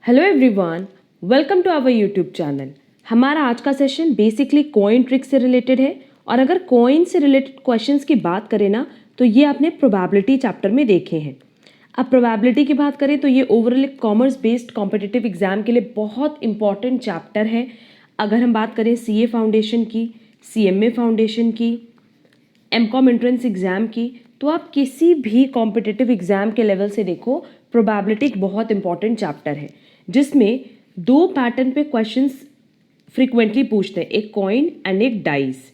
Hello everyone, welcome to our YouTube channel. हमारा आज का सेशन बेसिकली कॉइन ट्रिक से रिलेटेड है। और अगर कॉइन से रिलेटेड क्वेश्चंस की बात करें ना, तो ये आपने प्रोबेबिलिटी चैप्टर में देखे हैं। अब प्रोबेबिलिटी की बात करें तो ये overall commerce based competitive exam के लिए बहुत इंपॉर्टेंट चैप्टर है। अगर हम बात करें सीए फाउंडेशन की, सीएमए फाउंडेशन की, एमकॉम एंट्रेंस एग्जाम की, तो आप किसी भी कॉम्पिटिटिव एग्जाम के लेवल से देखो, प्रोबेबिलिटी एक बहुत इंपॉर्टेंट चैप्टर है जिसमें दो पैटर्न पे क्वेश्चंस फ्रीक्वेंटली पूछते हैं, एक कॉइन एंड एक डाइस।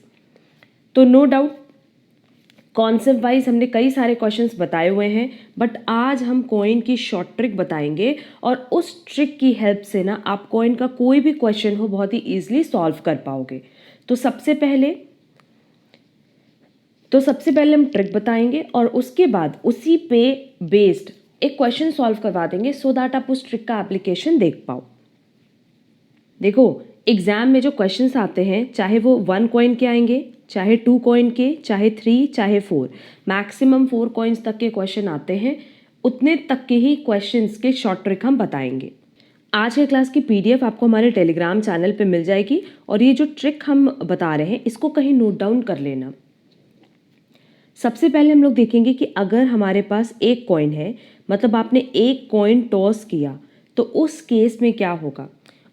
तो नो डाउट कॉन्सेप्ट वाइज हमने कई सारे क्वेश्चंस बताए हुए हैं, बट आज हम कॉइन की शॉर्ट ट्रिक बताएंगे और उस ट्रिक की हेल्प से ना आप कॉइन का कोई भी क्वेश्चन हो बहुत ही ईजिली सॉल्व कर पाओगे। तो सबसे पहले हम ट्रिक बताएंगे और उसके बाद उसी पे बेस्ड एक क्वेश्चन सॉल्व करवा देंगे सो दैट आप उस ट्रिक का एप्लीकेशन देख पाओ। देखो, एग्जाम में जो क्वेश्चंस आते हैं, चाहे वो 1 कॉइन के आएंगे, चाहे 2 कॉइन के, चाहे 3, चाहे 4, मैक्सिमम 4 कॉइन्स तक के क्वेश्चन आते हैं। उतने तक के ही क्वेश्चंस के शॉर्ट ट्रिक हम बताएंगे। आज के क्लास की पीडीएफ आपको हमारे टेलीग्राम चैनल पे मिल जाएगी और ये जो ट्रिक हम बता रहे हैं इसको कहीं नोट डाउन कर लेना। सबसे पहले हम लोग देखेंगे कि अगर हमारे पास एक कॉइन है, मतलब आपने एक कॉइन टॉस किया, तो उस केस में क्या होगा।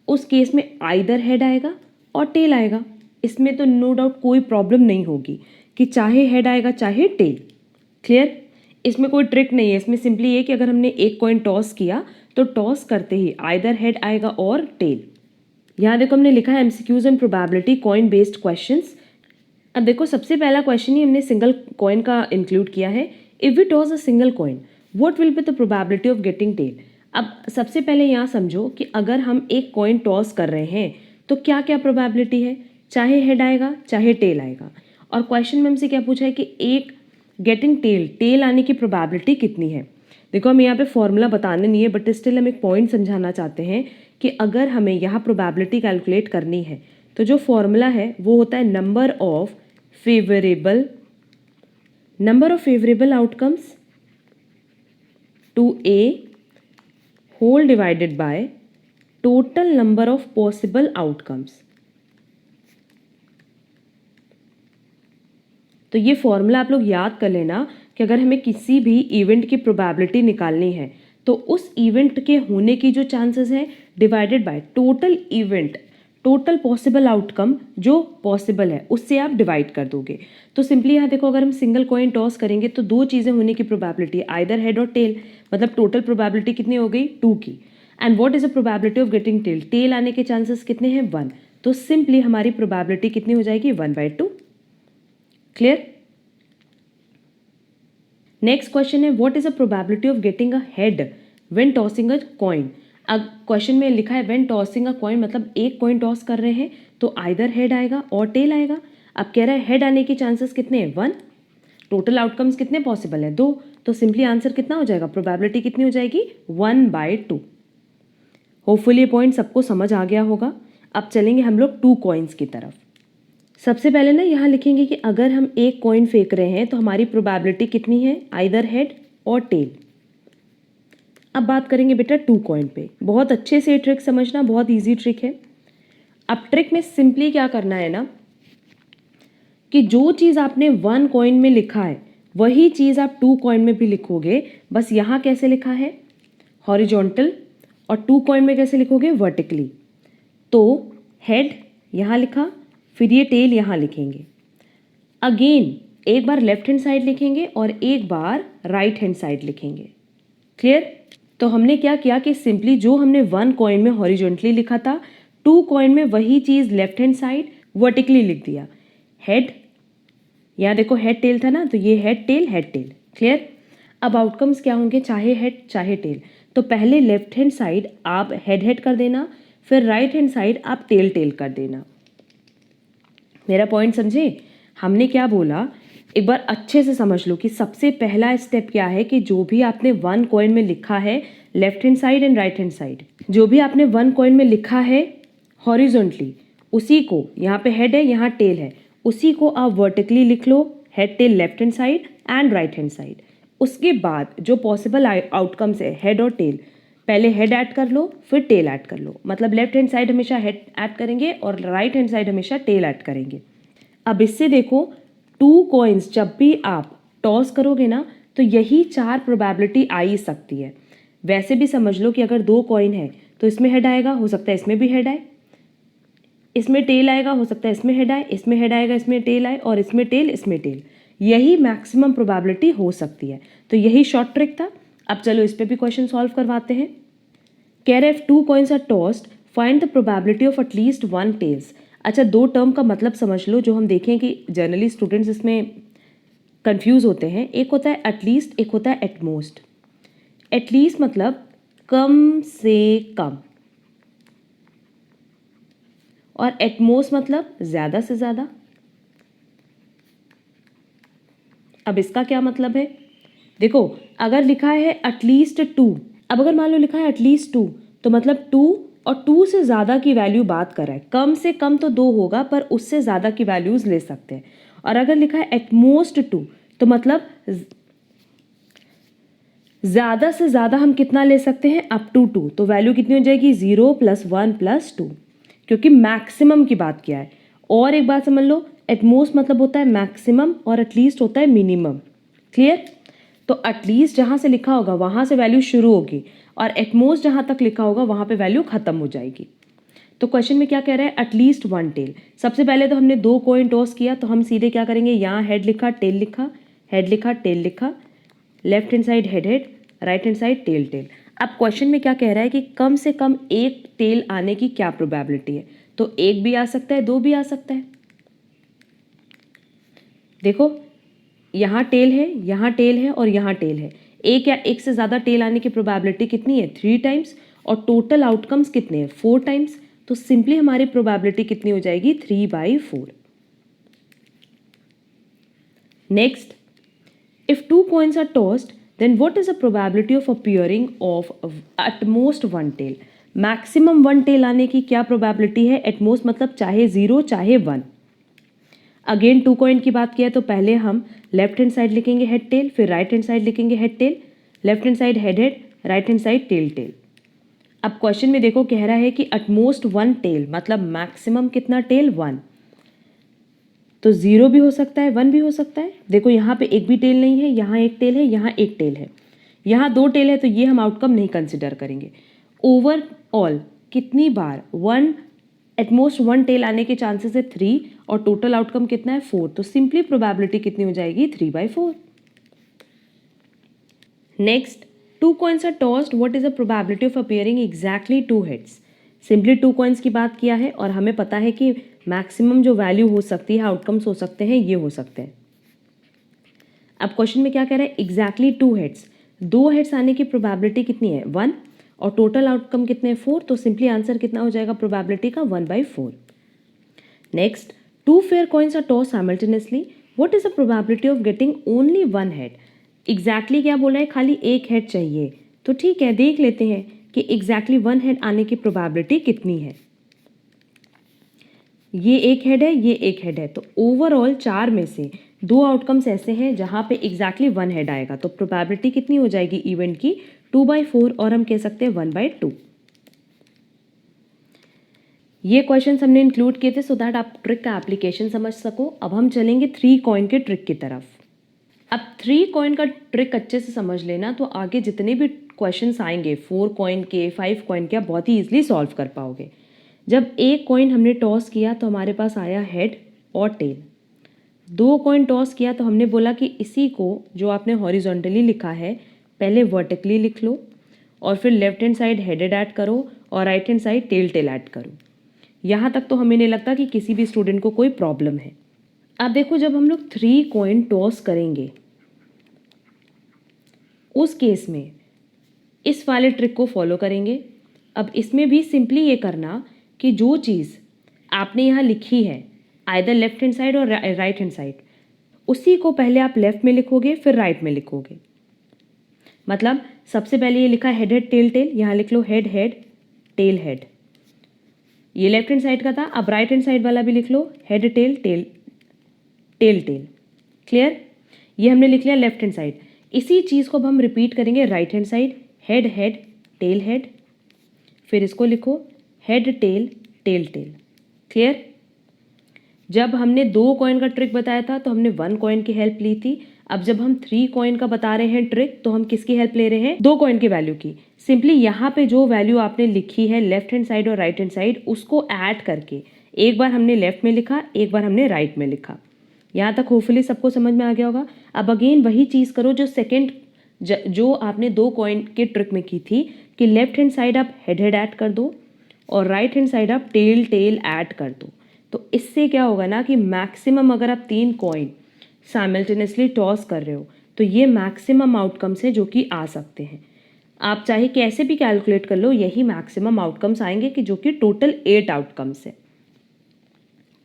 उस केस में आइदर हेड आएगा और टेल आएगा। इसमें तो नो डाउट कोई प्रॉब्लम नहीं होगी कि चाहे हेड आएगा चाहे टेल। क्लियर? इसमें कोई ट्रिक नहीं है। इसमें सिंपली ये कि अगर हमने एक कॉइन टॉस किया तो टॉस करते ही आइदर हेड आएगा और टेल। यहाँ देखो हमने लिखा है MCQs and probability coin based questions. अब देखो, सबसे पहला क्वेश्चन ही हमने सिंगल कॉइन का इंक्लूड किया है। If we toss a single coin, what will be the probability of getting tail. अब सबसे पहले यहाँ समझो कि अगर हम एक कॉइन टॉस कर रहे हैं तो क्या क्या प्रोबेबिलिटी है, चाहे हेड आएगा चाहे टेल आएगा। और क्वेश्चन में हमसे क्या पूछा है कि एक गेटिंग टेल आने की प्रोबेबिलिटी कितनी है। देखो, हम यहाँ पे फॉर्मूला बताने नहीं है, बट स्टिल हम एक पॉइंट समझाना चाहते हैं कि अगर हमें यहाँ प्रोबेबिलिटी कैलकुलेट करनी है तो जो फॉर्मूला है वो होता है number of favourable outcomes to a whole divided by total number of possible outcomes. तो ये फॉर्मूला आप लोग याद कर लेना कि अगर हमें किसी भी इवेंट की प्रोबेबिलिटी निकालनी है तो उस इवेंट के होने की जो चांसेस है divided by total possible outcome जो पॉसिबल है उससे आप डिवाइड कर दोगे। तो सिंपली यहाँ देखो, अगर हम सिंगल कॉइन टॉस करेंगे तो दो चीज़ें होने की प्रोबेबिलिटी आइदर हेड और टेल, मतलब टोटल प्रोबेबिलिटी कितनी हो गई 2 की। And what is the probability of getting tell आने के चांसेस कितने हैं 1। तो सिंपली हमारी प्रोबेबिलिटी कितनी हो जाएगी 1/2। क्लियर? नेक्स्ट क्वेश्चन है what is the probability of getting a head when tossing a coin. अब क्वेश्चन में लिखा है व्हेन टॉसिंग अ कॉइन, मतलब एक कॉइन टॉस कर रहे हैं तो आइदर हेड आएगा और टेल आएगा। अब कह रहा है हेड आने के चांसेस कितने हैं 1, टोटल आउटकम्स कितने पॉसिबल है 2। तो सिंपली आंसर कितना हो जाएगा, प्रोबेबिलिटी कितनी हो जाएगी 1/2। होपफुली ये पॉइंट सबको समझ आ गया होगा। अब चलेंगे हम लोग 2 कॉइन्स की तरफ। सबसे पहले ना यहाँ लिखेंगे कि अगर हम एक कॉइन फेंक रहे हैं तो हमारी प्रोबेबिलिटी कितनी है, आइदर हेड और टेल। अब बात करेंगे बेटा 2 कॉइन पे। बहुत अच्छे से ये ट्रिक समझना, बहुत इजी ट्रिक है। अब ट्रिक में सिंपली क्या करना है ना कि जो चीज़ आपने 1 कॉइन में लिखा है वही चीज़ आप 2 कॉइन में भी लिखोगे। बस यहाँ कैसे लिखा है हॉरिजॉन्टल और 2 कॉइन में कैसे लिखोगे वर्टिकली। तो हेड यहाँ लिखा, फिर ये टेल यहाँ लिखेंगे। अगेन एक बार लेफ्ट हैंड साइड लिखेंगे और एक बार राइट हैंड साइड लिखेंगे। क्लियर? तो हमने क्या किया कि सिंपली जो हमने 1 कॉइन में हॉरिजॉन्टली लिखा था 2 कॉइन में वही चीज़ लेफ्ट हैंड साइड वर्टिकली लिख दिया। हेड, यहाँ देखो हेड टेल था ना, तो ये हेड टेल। क्लियर? अब आउटकम्स क्या होंगे, चाहे हेड चाहे टेल। तो पहले लेफ्ट हैंड साइड आप हेड कर देना, फिर राइट हैंड साइड आप टेल कर देना। मेरा पॉइंट समझे? हमने क्या बोला, एक बार अच्छे से समझ लो कि सबसे पहला स्टेप क्या है कि जो भी आपने 1 कॉइन में लिखा है left hand side and right hand side, जो भी आपने 1 कॉइन में लिखा है हॉरिजॉन्टली, उसी को, यहाँ पे हेड है यहाँ टेल है, उसी को आप वर्टिकली लिख लो, head tail left hand side and right hand side. उसके बाद जो पॉसिबल आउटकम्स है हेड और टेल, पहले हेड ऐड कर लो फिर टेल ऐड कर लो, मतलब लेफ्ट हैंड साइड हमेशा हेड ऐड करेंगे और राइट हैंड साइड हमेशा टेल ऐड करेंगे। अब इससे देखो 2 कॉइन्स जब भी आप टॉस करोगे ना तो यही 4 प्रोबेबिलिटी आ ही सकती है। वैसे भी समझ लो कि अगर 2 कॉइन है तो इसमें हेड आएगा, हो सकता है इसमें भी हेड आए, इसमें टेल आएगा, हो सकता है इसमें हेड आए, इसमें हेड आएगा, इसमें टेल आए, और इसमें टेल, इसमें टेल। यही मैक्सिमम प्रोबेबिलिटी हो सकती है। तो यही शॉर्ट ट्रिक था। अब चलो इस पे भी क्वेश्चन सॉल्व करवाते हैं। कह रहे 2 coins are tossed, find the probability of at least 1 tails. अच्छा, 2 टर्म का मतलब समझ लो, जो हम देखें कि जनरली स्टूडेंट्स इसमें कंफ्यूज होते हैं। एक होता है एटलीस्ट, एक होता है एटमोस्ट। एटलीस्ट मतलब कम से कम, और एटमोस्ट मतलब ज़्यादा से ज़्यादा। अब इसका क्या मतलब है? देखो, अगर लिखा है एटलीस्ट 2, अब अगर मान लो लिखा है एटलीस्ट 2 तो मतलब 2 और 2 से ज़्यादा की वैल्यू बात कर रहा है। कम से कम तो 2 होगा, पर उससे ज़्यादा की वैल्यूज़ ले सकते हैं। और अगर लिखा है एटमोस्ट 2 तो मतलब ज़्यादा से ज़्यादा हम कितना ले सकते हैं? Up to 2। तो वैल्यू कितनी हो जाएगी? 0 + 1 + 2, क्योंकि मैक्सिमम की बात किया है। और एक बात समझ लो, एटमोस्ट मतलब होता है मैक्सिमम और एटलीस्ट होता है मिनिमम। क्लियर? तो एटलीस्ट जहाँ से लिखा होगा वहाँ से वैल्यू शुरू होगी, और एटमोस्ट जहाँ तक लिखा होगा वहाँ पे वैल्यू खत्म हो जाएगी। तो क्वेश्चन में क्या कह रहा है? At least 1 tail. सबसे पहले तो हमने 2 कॉइन टॉस किया, तो हम सीधे क्या करेंगे? यहाँ हेड लिखा, टेल लिखा, हेड लिखा, टेल लिखा, left hand side head head, right hand side tail tail. अब क्वेश्चन में क्या कह रहा है कि कम से कम एक टेल आने की क्या प्रोबेबिलिटी है? तो एक भी आ सकता है, 2 भी आ सकता है। देखो, यहाँ टेल है, यहाँ टेल है और यहाँ टेल है। एक या एक से ज़्यादा टेल आने की प्रोबेबिलिटी कितनी है? 3 टाइम्स। और टोटल आउटकम्स कितने हैं? 4 टाइम्स। तो सिंपली हमारी प्रोबेबिलिटी कितनी हो जाएगी? 3/4। Next, if 2 coins are tossed, then what is the probability of appearing of at most 1 tail? Maximum 1 tail आने की क्या प्रोबेबिलिटी है? एट मोस्ट मतलब चाहे 0 चाहे 1। अगेन 2 कॉइन की बात किया तो पहले हम लेफ्ट हैंड साइड लिखेंगे हेड टेल, फिर राइट हैंड साइड लिखेंगे head tail, left hand side head head, right hand side tail tail. अब क्वेश्चन में देखो कह रहा है कि एटमोस्ट 1 टेल मतलब मैक्सिमम कितना टेल? 1। तो 0 भी हो सकता है, 1 भी हो सकता है। देखो यहाँ पे एक भी टेल नहीं है, यहाँ एक टेल है, यहाँ एक टेल है, यहाँ 2 टेल है, तो ये हम आउटकम नहीं कंसिडर करेंगे। ओवरऑल कितनी बार 1 एटमोस्ट 1 टेल आने के चांसेस है 3, और टोटल आउटकम कितना है? 4। तो सिंपली प्रोबेबिलिटी कितनी हो जाएगी? 3/4। Next, 2 coins are tossed, what is the probability of appearing exactly 2 heads? Simply 2 coins की बात किया है और हमें पता है कि मैक्सिमम जो वैल्यू हो सकती है, आउटकम्स हो सकते हैं, ये हो सकते हैं। अब क्वेश्चन में क्या कह रहा है? Exactly 2 heads. 2 हेड्स आने की प्रोबेबिलिटी कितनी है? 1। और टोटल आउटकम कितने हैं? 4। तो सिंपली आंसर कितना हो जाएगा प्रोबेबिलिटी का? 1/4। Next, 2 fair coins are toss simultaneously, what is the probability of getting only 1 head? Exactly क्या बोला है? खाली एक हेड चाहिए। तो ठीक है, देख लेते हैं कि एग्जैक्टली 1 हेड आने की प्रोबेबिलिटी कितनी है। ये एक हेड है, ये एक हेड है, तो ओवरऑल 4 में से 2 आउटकम्स ऐसे हैं जहाँ पे एग्जैक्टली 1 हेड आएगा। तो प्रोबेबिलिटी कितनी हो जाएगी इवेंट की? 2/4, और हम कह सकते हैं 1/2। ये क्वेश्चन हमने इंक्लूड किए थे सो दैट आप ट्रिक का एप्लीकेशन समझ सको। अब हम चलेंगे 3 कॉइन के ट्रिक की तरफ। अब 3 कॉइन का ट्रिक अच्छे से समझ लेना, तो आगे जितने भी क्वेश्चंस आएंगे 4 कॉइन के, 5 कॉइन के, आप बहुत ही ईजिली सॉल्व कर पाओगे। जब एक कॉइन हमने टॉस किया तो हमारे पास आया हेड और टेल। 2 कॉइन टॉस किया तो हमने बोला कि इसी को जो आपने हॉरिजॉन्टली लिखा है पहले वर्टिकली लिख लो, और फिर left hand side headed add करो और right hand side tail tail add करो। यहाँ तक तो हमें नहीं लगता कि किसी भी स्टूडेंट को कोई प्रॉब्लम है। अब देखो, जब हम लोग 3 कॉइन टॉस करेंगे उस केस में इस वाले ट्रिक को फॉलो करेंगे। अब इसमें भी सिंपली ये करना कि जो चीज़ आपने यहाँ लिखी है आइदर लेफ्ट हैंड साइड और राइट हैंड साइड, उसी को पहले आप लेफ्ट में लिखोगे फिर राइट में लिखोगे। मतलब सबसे पहले ये लिखा हेड हेड टेल टेल, यहाँ लिख लो हेड हेड टेल हेड। ये लेफ्ट हैंड साइड का था, अब राइट हैंड साइड वाला भी लिख लो head tail tail tail tail. Clear? ये हमने लिख लिया लेफ्ट हैंड साइड। इसी चीज़ को अब हम रिपीट करेंगे right hand side, head head tail head, फिर इसको लिखो head tail tail tail. Clear? जब हमने 2 कॉइन का ट्रिक बताया था तो हमने 1 कॉइन की हेल्प ली थी। अब जब हम 3 कॉइन का बता रहे हैं ट्रिक तो हम किसकी हेल्प ले रहे हैं? 2 कॉइन की वैल्यू की। सिंपली यहाँ पे जो वैल्यू आपने लिखी है लेफ्ट हैंड साइड और राइट हैंड साइड, उसको ऐड करके एक बार हमने लेफ्ट में लिखा, एक बार हमने राइट में लिखा। यहाँ तक होपफुली सबको समझ में आ गया होगा। अब अगेन वही चीज़ करो जो सेकेंड जो आपने 2 कॉइन के ट्रिक में की थी कि लेफ्ट हैंड साइड आप हेड हेड ऐड कर दो और राइट हैंड साइड आप टेल टेल ऐड कर दो। तो इससे क्या होगा ना कि मैक्सिमम अगर आप 3 कॉइन साइमल्टेनियसली टॉस कर रहे हो तो ये मैक्सिमम आउटकम्स हैं जो कि आ सकते हैं। आप चाहे कैसे भी कैलकुलेट कर लो, यही मैक्सिमम आउटकम्स आएंगे कि जो कि टोटल 8 आउटकम्स है।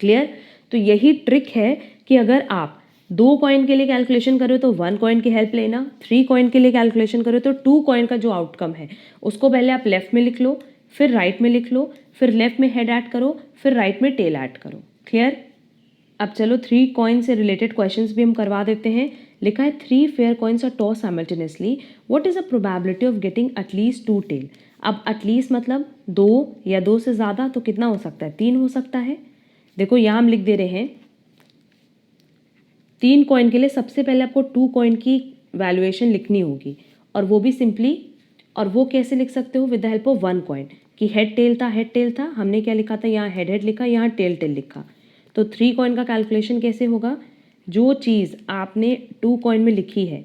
क्लियर? तो यही ट्रिक है कि अगर आप 2 कॉइन के लिए कैलकुलेशन करो तो 1 कॉइन की हेल्प लेना, 3 कॉइन के लिए कैलकुलेशन करो तो 2 कॉइन का जो आउटकम है उसको पहले आप लेफ्ट में लिख लो, फिर राइट में लिख लो, फिर लेफ्ट में हेड ऐड करो, फिर राइट में टेल ऐड करो। क्लियर? अब चलो 3 कॉइन से रिलेटेड क्वेश्चंस भी हम करवा देते हैं। लिखा है 3 fair coins are toss simultaneously, what is the probability of getting at least 2 tail. अब एटलीस्ट मतलब 2 या 2 से ज़्यादा, तो कितना हो सकता है? 3 हो सकता है। देखो यहाँ हम लिख दे रहे हैं 3 कॉइन के लिए सबसे पहले आपको 2 कॉइन की वैल्यूएशन लिखनी होगी, और वो भी सिंपली, और वो कैसे लिख सकते हो? With the help of 1 coin कि हेड टेल था, हमने क्या लिखा था? यहाँ हेड हेड लिखा, यहाँ टेल टेल लिखा। तो 3 कॉइन का कैलकुलेशन कैसे होगा? जो चीज़ आपने 2 कॉइन में लिखी है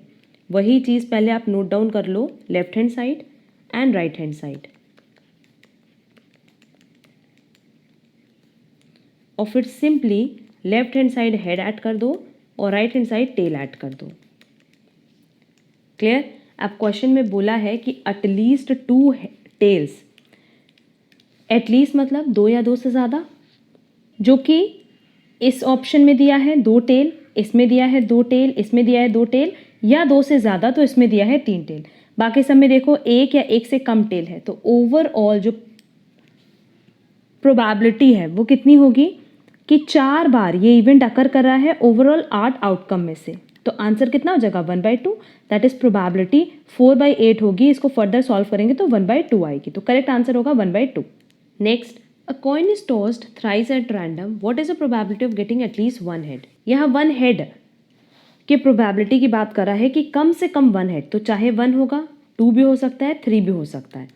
वही चीज़ पहले आप नोट डाउन कर लो, left hand side and right hand side, और फिर simply left hand side head add कर दो और right hand side tail add कर दो। क्लियर? अब क्वेश्चन में बोला है कि एटलीस्ट 2 टेल्स, एटलीस्ट मतलब 2 या 2 से ज़्यादा, जो कि इस ऑप्शन में दिया है 2 टेल, इसमें दिया है 2 टेल, इसमें दिया है 2 टेल, या 2 से ज़्यादा तो इसमें दिया है 3 टेल। बाकी सब में देखो 1 या 1 से कम टेल है। तो ओवरऑल जो प्रोबेबिलिटी है वो कितनी होगी कि 4 बार ये इवेंट अकर कर रहा है ओवरऑल 8 आउटकम में से। तो आंसर कितना हो जाएगा? 1/2। दैट इज प्रोबेबिलिटी 4/8 होगी। इसको फर्दर सॉल्व करेंगे तो 1/2 आएगी। तो करेक्ट आंसर होगा 1/2। Next, a coin is tossed thrice at random, what is the probability of getting at least 1 head. यहाँ 1 हेड के प्रोबेबिलिटी की बात कर रहा है कि कम से कम 1 हेड, तो चाहे 1 होगा, 2 भी हो सकता है, 3 भी हो सकता है।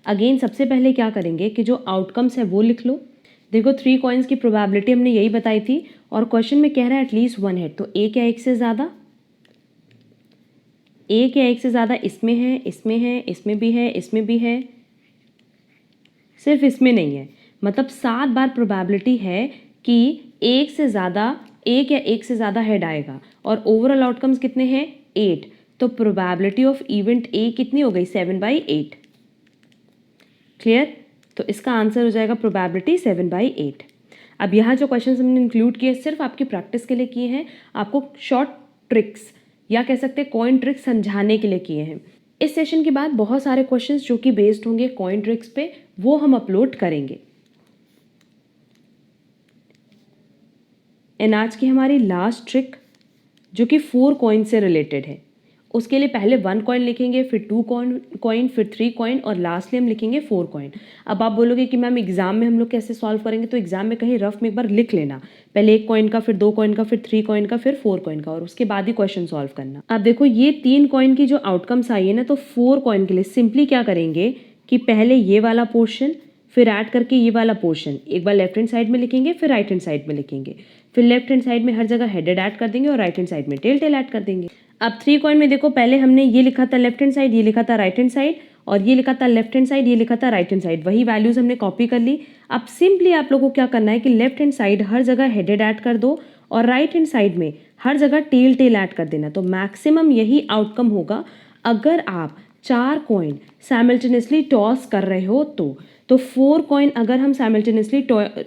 अगेन सबसे पहले क्या करेंगे कि जो आउटकम्स है वो लिख लो। देखो 3 कॉइन्स की प्रोबेबिलिटी हमने यही बताई थी, और क्वेश्चन में कह रहा है एटलीस्ट 1 हेड, तो 1 या 1 से ज़्यादा, 1 या 1 से ज़्यादा इसमें है, इसमें है, इसमें भी है, इसमें भी है, सिर्फ इसमें नहीं है। मतलब 7 बार प्रोबेबिलिटी है कि 1 से ज़्यादा, 1 या 1 से ज़्यादा हेड आएगा, और ओवरऑल आउटकम्स कितने हैं? 8। तो प्रोबेबिलिटी ऑफ इवेंट ए कितनी हो गई? 7/8। क्लियर? तो इसका आंसर हो जाएगा प्रोबेबिलिटी 7/8। अब यहाँ जो क्वेश्चंस हमने इंक्लूड किए सिर्फ आपकी प्रैक्टिस के लिए किए हैं, आपको शॉर्ट ट्रिक्स या कह सकते हैं कॉइन ट्रिक्स समझाने के लिए किए हैं। इस सेशन के बाद बहुत सारे क्वेश्चंस जो कि बेस्ड होंगे कॉइन ट्रिक्स पे, वो हम अपलोड करेंगे। एंड आज की हमारी लास्ट ट्रिक जो कि 4 कॉइन से रिलेटेड है, उसके लिए पहले 1 कॉइन लिखेंगे, फिर 2 कॉइन, फिर 3 कॉइन, और लास्टली हम लिखेंगे 4 कॉइन। अब आप बोलोगे कि मैम एग्जाम में हम लोग कैसे सॉल्व करेंगे? तो एग्जाम में कहीं रफ में एक बार लिख लेना, पहले 1 कॉइन का, फिर 2 कॉइन का, फिर 3 कॉइन का, फिर 4 कॉइन का, और उसके बाद ही क्वेश्चन सॉल्व करना। अब देखो ये 3 कॉइन की जो आउटकम्स आई है ना, तो 4 कॉइन के लिए सिंपली क्या करेंगे कि पहले ये वाला पोर्शन, फिर ऐड करके ये वाला पोर्शन एक बार लेफ्ट हैंड साइड में लिखेंगे, फिर राइट हैंड साइड में लिखेंगे, फिर लेफ्ट हैंड साइड में हर जगह हेडेड ऐड कर देंगे और राइट हैंड साइड में टेल टेल ऐड कर देंगे। अब 3 कॉइन में देखो पहले हमने ये लिखा था लेफ्ट हैंड साइड, ये लिखा था राइट हैंड साइड, और ये लिखा था लेफ्ट हैंड साइड, ये लिखा था राइट हैंड साइड, वही वैल्यूज हमने कॉपी कर ली। अब सिंपली आप लोगों को क्या करना है कि लेफ्ट हैंड साइड हर जगह हेडेड ऐड कर दो, और राइट हैंड साइड में हर जगह टेल टेल ऐड कर देना। तो मैक्सिमम यही आउटकम होगा अगर आप 4 कॉइन साइमल्टेनियसली टॉस कर रहे हो तो 4 कॉइन अगर हम साइमल्टेनियसली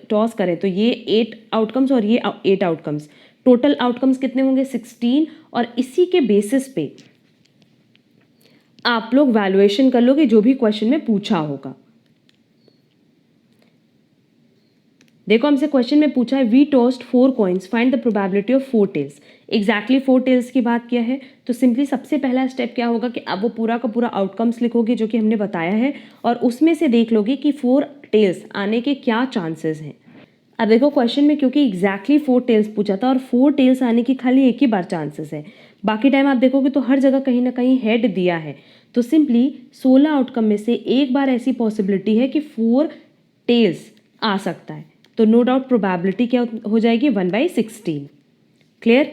टॉस करें तो ये 8 आउटकम्स और ये 8 आउटकम्स, टोटल आउटकम्स कितने होंगे? 16। और इसी के बेसिस पे आप लोग वैल्यूएशन कर लोगे जो भी क्वेश्चन में पूछा होगा। देखो हमसे क्वेश्चन में पूछा है we tossed 4 coins, find the probability of 4 tails. Exactly 4 tails की बात किया है, तो सिंपली सबसे पहला स्टेप क्या होगा कि अब वो पूरा का पूरा आउटकम्स लिखोगे जो कि हमने बताया है, और उसमें से देख लोगे कि 4 टेल्स आने के क्या चांसेस हैं। अब देखो क्वेश्चन में क्योंकि एग्जैक्टली 4 टेल्स पूछा था और 4 टेल्स आने की खाली एक ही बार चांसेस है, बाकी टाइम आप देखोगे तो हर जगह कहीं ना कहीं हेड दिया है, तो सिंपली 16 आउटकम में से एक बार ऐसी पॉसिबिलिटी है कि 4 टेल्स आ सकता है, तो नो डाउट प्रोबेबिलिटी क्या हो जाएगी 1/16। क्लियर?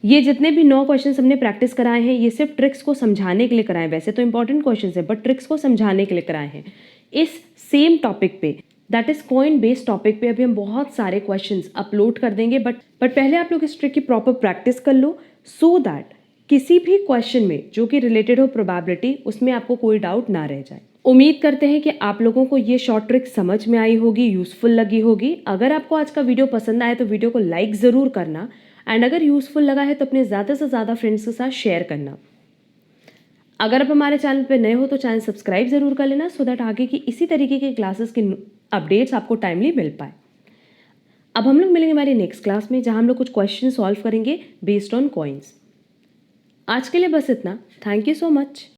ये जितने भी 9 क्वेश्चन हमने प्रैक्टिस कराए हैं ये सिर्फ ट्रिक्स को समझाने के लिए कराए हैं, वैसे तो इंपॉर्टेंट क्वेश्चन है बट ट्रिक्स को समझाने के लिए कराए हैं। इस सेम टॉपिक पे that is coin based topic पे अभी हम बहुत सारे क्वेश्चंस अपलोड कर देंगे, बट पहले आप लोग इस ट्रिक की प्रॉपर प्रैक्टिस कर लो सो दैट किसी भी क्वेश्चन में जो कि रिलेटेड हो प्रोबेबिलिटी उसमें आपको कोई डाउट ना रह जाए। उम्मीद करते हैं कि आप लोगों को ये शॉर्ट ट्रिक समझ में आई होगी, यूजफुल लगी होगी। अगर आपको आज का वीडियो पसंद आए तो वीडियो को लाइक ज़रूर करना, एंड अगर यूजफुल लगा है तो अपने ज़्यादा से ज़्यादा फ्रेंड्स के साथ शेयर करना। अगर आप हमारे चैनल पर नए हो तो चैनल सब्सक्राइब ज़रूर कर लेना सो दैट आगे की इसी तरीके की क्लासेस की अपडेट्स आपको टाइमली मिल पाए। अब हम लोग मिलेंगे हमारी नेक्स्ट क्लास में जहां हम लोग कुछ क्वेश्चन सॉल्व करेंगे बेस्ड ऑन कॉइन्स। आज के लिए बस इतना। Thank you so much.